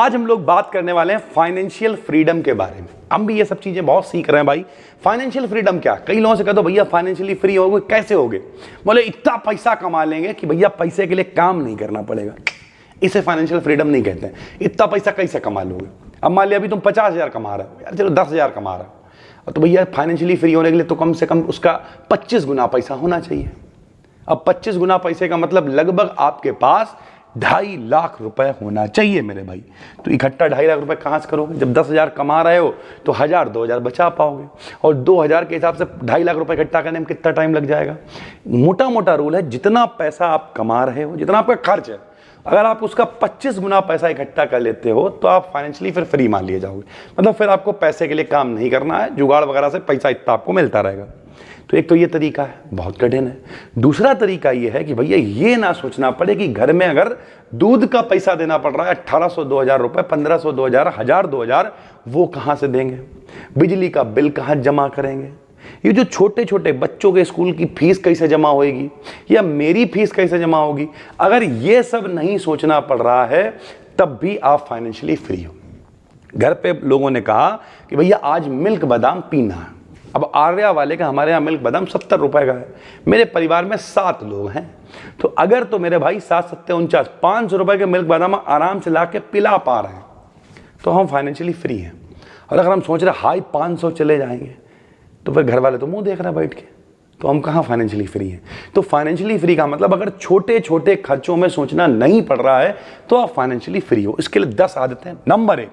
आज हम लोग बात करने वाले हैं फाइनेंशियल फ्रीडम के बारे में। हम भी ये सब चीजें बहुत सीख रहे हैं भाई। फाइनेंशियल फ्रीडम क्या? कई लोगों से कहते हो भैया फाइनेंशियली फ्री हो गए, कैसे हो गए? बोले इतना पैसा कमा लेंगे कि भैया पैसे के लिए काम नहीं करना पड़ेगा। इसे फाइनेंशियल फ्रीडम नहीं कहते हैं। इतना पैसा कैसे कमा लोगे? अब मान लिया अभी तुम 50,000 कमा रहे हो, यार चलो 10,000 कमा रहे हो, तो भैया फाइनेंशियली फ्री होने के लिए तो कम से कम उसका 25 गुना पैसा होना चाहिए। अब 25 गुना पैसे का मतलब लगभग आपके पास 2.5 लाख रुपए होना चाहिए मेरे भाई। तो इकट्ठा 2.5 लाख रुपए कहां से करोगे? जब 10,000 कमा रहे हो तो 1,000 2,000 बचा पाओगे, और 2,000 के हिसाब से 2.5 लाख रुपए इकट्ठा करने में कितना टाइम लग जाएगा? मोटा मोटा रूल है, जितना पैसा आप कमा रहे हो, जितना आपका खर्च है, अगर आप उसका 25 गुना पैसा इकट्ठा कर लेते हो तो आप फाइनेंशियली फिर फ्री मान लिए जाओगे। मतलब फिर आपको पैसे के लिए काम नहीं करना है, जुगाड़ वगैरह से पैसा इतना आपको मिलता रहेगा। तो एक तो ये तरीका है, बहुत कठिन है। दूसरा तरीका ये है कि भैया ये ना सोचना पड़े कि घर में अगर दूध का पैसा देना पड़ रहा है 1,800 2,000 रुपए, 1,500 2,000, 1,000 2,000, वो कहाँ से देंगे? बिजली का बिल कहाँ जमा करेंगे? ये जो छोटे छोटे बच्चों के स्कूल की फीस कैसे जमा होगी, या मेरी फीस कैसे जमा होगी? अगर ये सब नहीं सोचना पड़ रहा है तब भी आप फाइनेंशियली फ्री हो। घर पे लोगों ने कहा कि भैया आज मिल्क बादाम पीना है। अब आर्या वाले का हमारे यहाँ मिल्क बादाम 70 रुपए का है। मेरे परिवार में 7 लोग हैं, तो अगर तो मेरे भाई 7 7 49 500 रुपए के मिल्क बादाम आराम से ला के पिला पा रहे हैं तो हम फाइनेंशियली फ्री हैं। और अगर हम सोच रहे हाई 500 चले जाएंगे तो फिर घर वाले तो मुंह देख रहे हैं बैठ के, तो हम कहाँ फाइनेंशियली फ्री हैं? तो फाइनेंशियली फ्री का मतलब अगर छोटे छोटे खर्चों में सोचना नहीं पड़ रहा है तो आप फाइनेंशियली फ्री हो। इसके लिए 10 आदतें। नंबर 1,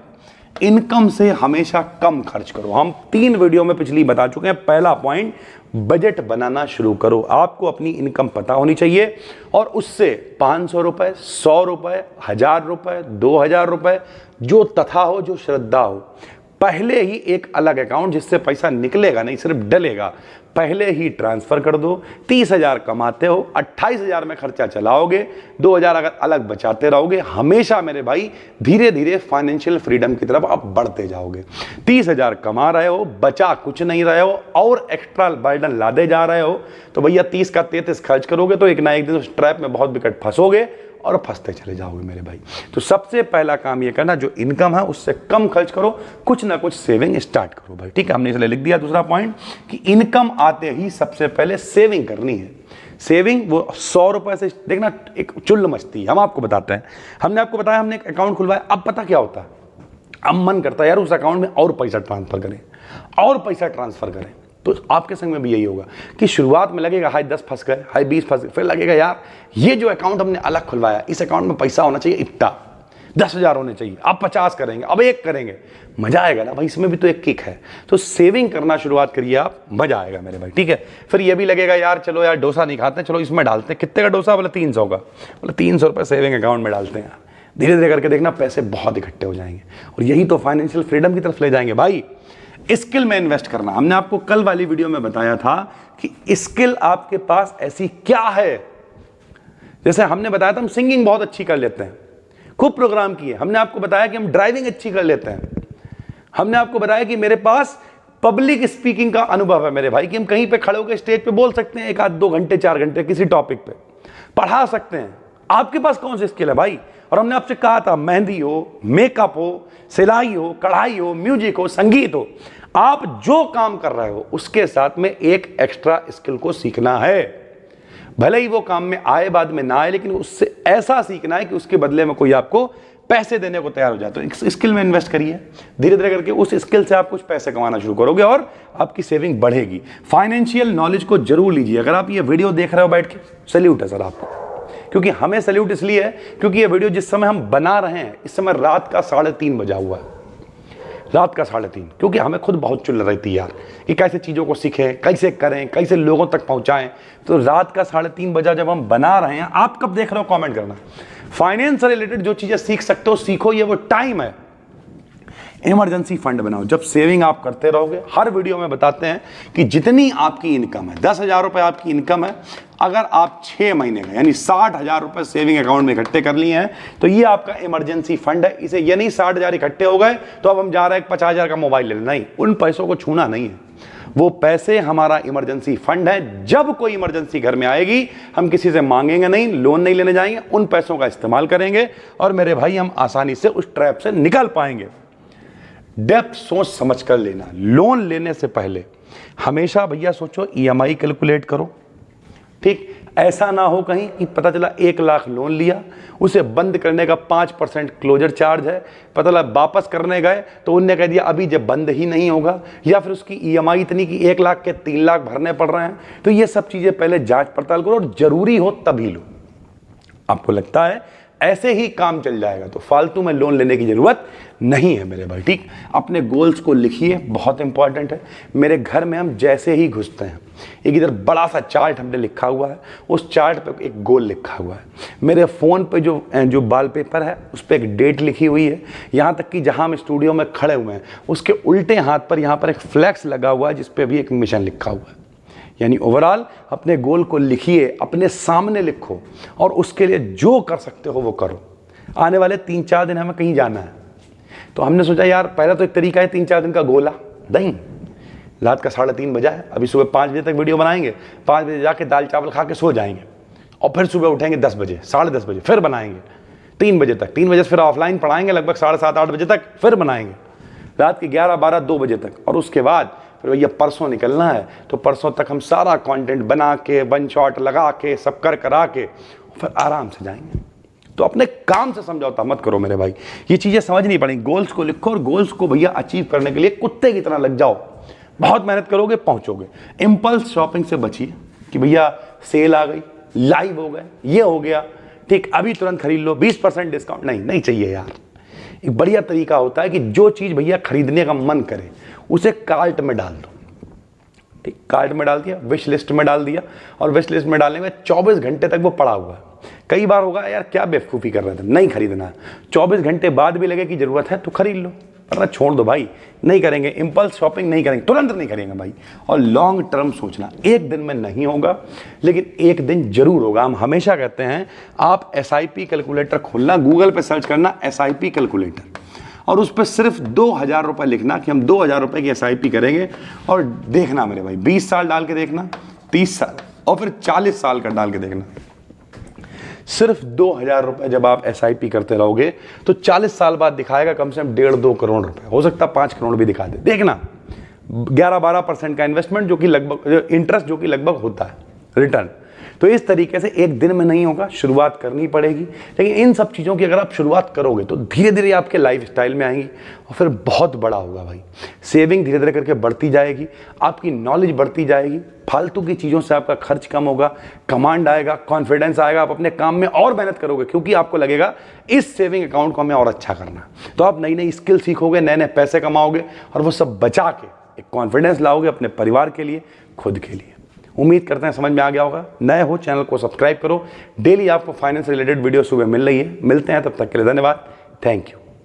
इनकम से हमेशा कम खर्च करो। हम 3 वीडियो में पिछली बता चुके हैं। पहला पॉइंट, बजट बनाना शुरू करो। आपको अपनी इनकम पता होनी चाहिए और उससे 500 रुपए, 100 रुपए, 1,000 रुपए, 2,000 रुपए, जो तथा हो, जो श्रद्धा हो, पहले ही एक अलग अकाउंट जिससे पैसा निकलेगा नहीं सिर्फ डलेगा, पहले ही ट्रांसफर कर दो। 30,000 कमाते हो, 28,000 में खर्चा चलाओगे, 2,000 अगर अलग बचाते रहोगे, हमेशा मेरे भाई धीरे धीरे फाइनेंशियल फ्रीडम की तरफ आप बढ़ते जाओगे। 30,000 कमा रहे हो, बचा कुछ नहीं रहे हो और एक्स्ट्रा बर्डन लादे जा रहे हो, तो भैया 30 का 33 खर्च करोगे तो एक ना एक दिन उस ट्रैप में बहुत विकट फंसोगे और फंसते चले जाओगे मेरे भाई। तो सबसे पहला काम ये करना, जो इनकम है उससे कम खर्च करो, कुछ ना कुछ सेविंग स्टार्ट करो भाई। ठीक है, हमने इसलिए लिख दिया। दूसरा पॉइंट कि इनकम आते ही सबसे पहले सेविंग करनी है। सेविंग वो 100 रुपए से देखना एक चुल्ल मचती है। हम आपको बताते हैं, हमने आपको बताया हमने एक अकाउंट खुलवाया। अब पता क्या होता है, अब मन करता है यार उस अकाउंट में और पैसा ट्रांसफर करें, और पैसा ट्रांसफर करें। तो आपके संग में भी यही होगा कि शुरुआत में लगेगा हाई 10 फंस गए, हाई 20 फंस गए, फिर लगेगा यार ये जो अकाउंट हमने अलग खुलवाया, इस अकाउंट में पैसा होना चाहिए इतना, 10,000 होने चाहिए, अब 50 करेंगे, अब 1 करेंगे, मजा आएगा ना भाई, इसमें भी तो एक किक है। तो सेविंग करना शुरुआत करिए आप, मजा आएगा मेरे भाई। ठीक है, फिर ये भी लगेगा यार चलो यार डोसा नहीं खाते, चलो इसमें डालते हैं। कितने का डोसा? बोले 300 का। बोले 300 रुपये सेविंग अकाउंट में डालते हैं। धीरे धीरे करके देखना पैसे बहुत इकट्ठे हो जाएंगे और यही तो फाइनेंशियल फ्रीडम की तरफ ले जाएंगे भाई। स्किल में इन्वेस्ट करना, हमने आपको कल वाली वीडियो में बताया था कि स्किल आपके पास ऐसी क्या है। जैसे हमने बताया था हम सिंगिंग बहुत अच्छी कर लेते हैं, खूब प्रोग्राम किए। हमने आपको बताया कि हम ड्राइविंग अच्छी कर लेते हैं। हमने आपको बताया कि मेरे पास पब्लिक स्पीकिंग का अनुभव है मेरे भाई, कि हम कहीं पे खड़े होकर स्टेज पे बोल सकते हैं 1 आध 2 घंटे 4 घंटे किसी टॉपिक पे, पढ़ा सकते हैं। आपके पास कौन सी स्किल है भाई? और हमने आपसे कहा था मेहंदी हो, मेकअप हो, सिलाई हो, कढ़ाई हो, म्यूजिक हो, संगीत हो, आप जो काम कर रहे हो उसके साथ में एक एक्स्ट्रा स्किल को सीखना है। भले ही वो काम में आए बाद में ना आए, लेकिन उससे ऐसा सीखना है कि उसके बदले में कोई आपको पैसे देने को तैयार हो जाए। तो इस स्किल में इन्वेस्ट करिए, धीरे धीरे करके उस स्किल से आप कुछ पैसे कमाना शुरू करोगे और आपकी सेविंग बढ़ेगी। फाइनेंशियल नॉलेज को जरूर लीजिए। अगर आप ये वीडियो देख रहे हो बैठ के, सैल्यूट है सर आपको, क्योंकि हमें सैल्यूट इसलिए है क्योंकि ये वीडियो जिस समय हम बना रहे हैं इस समय रात का 3:30 बजा हुआ है, रात का 3:30, क्योंकि हमें खुद बहुत चुल रही थी यार कि कैसे चीज़ों को सीखें, कैसे करें, कैसे लोगों तक पहुंचाएं। तो रात का 3:30 बजा जब हम बना रहे हैं, आप कब देख रहे हो कमेंट करना। फाइनेंस से रिलेटेड जो चीज़ें सीख सकते हो सीखो, ये वो टाइम है। इमरजेंसी फंड बनाओ, जब सेविंग आप करते रहोगे। हर वीडियो में बताते हैं कि जितनी आपकी इनकम है, 10,000 रुपये आपकी इनकम है, अगर आप 6 महीने का यानी 60,000 रुपये सेविंग अकाउंट में इकट्ठे कर लिए हैं तो ये आपका इमरजेंसी फंड है। इसे ये नहीं 60,000 इकट्ठे हो गए तो अब हम जा रहे हैं 50,000 का मोबाइल लेने, नहीं, उन पैसों को छूना नहीं है। वो पैसे हमारा इमरजेंसी फंड है। जब कोई इमरजेंसी घर में आएगी, हम किसी से मांगेंगे नहीं, लोन नहीं लेने जाएंगे, उन पैसों का इस्तेमाल करेंगे और मेरे भाई हम आसानी से उस ट्रैप से निकल पाएंगे। डेप्थ सोच समझ कर लेना। लोन लेने से पहले हमेशा भैया सोचो, ईएमआई कैलकुलेट करो, ठीक। ऐसा ना हो कहीं कि पता चला 1 लाख लोन लिया, उसे बंद करने का 5% क्लोजर चार्ज है, पता चला वापस करने गए तो उनने कह दिया अभी जब बंद ही नहीं होगा, या फिर उसकी ईएमआई इतनी कि 1 लाख के 3 लाख भरने पड़ रहे हैं। तो ये सब चीज़ें पहले जांच पड़ताल करो और जरूरी हो तभी लो। आपको लगता है ऐसे ही काम चल जाएगा तो फालतू में लोन लेने की जरूरत नहीं है मेरे भाई, ठीक। अपने गोल्स को लिखिए, बहुत इंपॉर्टेंट है। मेरे घर में हम जैसे ही घुसते हैं, एक इधर बड़ा सा चार्ट हमने लिखा हुआ है, उस चार्ट पे एक गोल लिखा हुआ है। मेरे फ़ोन पे जो वॉलपेपर है उस पर एक डेट लिखी हुई है। यहाँ तक कि जहाँ हम स्टूडियो में खड़े हुए हैं उसके उल्टे हाथ पर यहाँ पर एक फ्लैक्स लगा हुआ है जिस पर भी एक मिशन लिखा हुआ है। यानी ओवरऑल अपने गोल को लिखिए, अपने सामने लिखो और उसके लिए जो कर सकते हो वो करो। आने वाले 3-4 दिन हमें कहीं जाना है, तो हमने सोचा यार पहला तो एक तरीका है 3-4 दिन का गोला दही। रात का 3:30 बजा है, अभी सुबह 5 बजे तक वीडियो बनाएंगे, 5 बजे जाके दाल चावल खा के सो जाएंगे और फिर सुबह उठेंगे 10 बजे, 10:30 बजे फिर बनाएंगे 3 बजे तक, 3 बजे से फिर ऑफलाइन पढ़ाएंगे लगभग 7:30-8 बजे तक, फिर बनाएंगे रात के 11-12-2 बजे तक। और उसके बाद फिर भैया परसों निकलना है, तो परसों तक हम सारा कंटेंट बना के, वन शॉट लगा के, सब करा के फिर आराम से जाएंगे। तो अपने काम से समझौता मत करो मेरे भाई, ये चीज़ें समझनी पड़ेंगी। गोल्स को लिखो और गोल्स को भैया अचीव करने के लिए कुत्ते की तरह लग जाओ, बहुत मेहनत करोगे पहुंचोगे। इम्पल्स शॉपिंग से बचिए कि भैया सेल आ गई, लाइव हो गए, ये हो गया, ठीक, अभी तुरंत खरीद लो, 20% डिस्काउंट, नहीं चाहिए यार। एक बढ़िया तरीका होता है कि जो चीज़ भैया खरीदने का मन करे उसे कार्ट में डाल दो, ठीक। कार्ट में डाल दिया, विश लिस्ट में डाल दिया, और विश लिस्ट में डालने में 24 घंटे तक वो पड़ा हुआ है। कई बार होगा यार क्या बेवकूफ़ी कर रहे थे, नहीं खरीदना है, 24 घंटे बाद भी लगे कि ज़रूरत है तो खरीद लो, वरना छोड़ दो भाई, नहीं करेंगे। इम्पल्स शॉपिंग नहीं करेंगे, तुरंत नहीं करेंगे भाई। और लॉन्ग टर्म सोचना, एक दिन में नहीं होगा लेकिन एक दिन जरूर होगा। हम हमेशा कहते हैं आप SIP कैलकुलेटर खोलना, गूगल पे सर्च करना SIP कैलकुलेटर, और उस पर सिर्फ 2000 रुपये लिखना कि हम 2000 रुपये की SIP करेंगे, और देखना मेरे भाई 20 साल डाल के देखना, 30 साल और फिर 40 साल का डाल के देखना। सिर्फ 2000 रुपये जब आप SIP करते रहोगे तो 40 साल बाद दिखाएगा कम से कम 1.5-2 करोड़ रुपए, हो सकता है 5 करोड़ भी दिखा दे। देखना 11-12% का इन्वेस्टमेंट, जो कि लगभग इंटरेस्ट जो कि लगभग होता है रिटर्न। तो इस तरीके से एक दिन में नहीं होगा, शुरुआत करनी पड़ेगी। लेकिन इन सब चीज़ों की अगर आप शुरुआत करोगे तो धीरे धीरे आपके लाइफ स्टाइल में आएंगी और फिर बहुत बड़ा होगा भाई। सेविंग धीरे धीरे करके बढ़ती जाएगी, आपकी नॉलेज बढ़ती जाएगी, फालतू की चीज़ों से आपका खर्च कम होगा, कमांड आएगा, कॉन्फिडेंस आएगा, आप अपने काम में और मेहनत करोगे क्योंकि आपको लगेगा इस सेविंग अकाउंट को हमें और अच्छा करना। तो आप नई नई स्किल सीखोगे, नए नए पैसे कमाओगे और वो सब बचा के एक कॉन्फिडेंस लाओगे अपने परिवार के लिए, खुद के लिए। उम्मीद करते हैं समझ में आ गया होगा। नए हो चैनल को सब्सक्राइब करो, डेली आपको फाइनेंस रिलेटेड वीडियो सुबह मिल रही है। मिलते हैं, तब तक के लिए धन्यवाद, थैंक यू।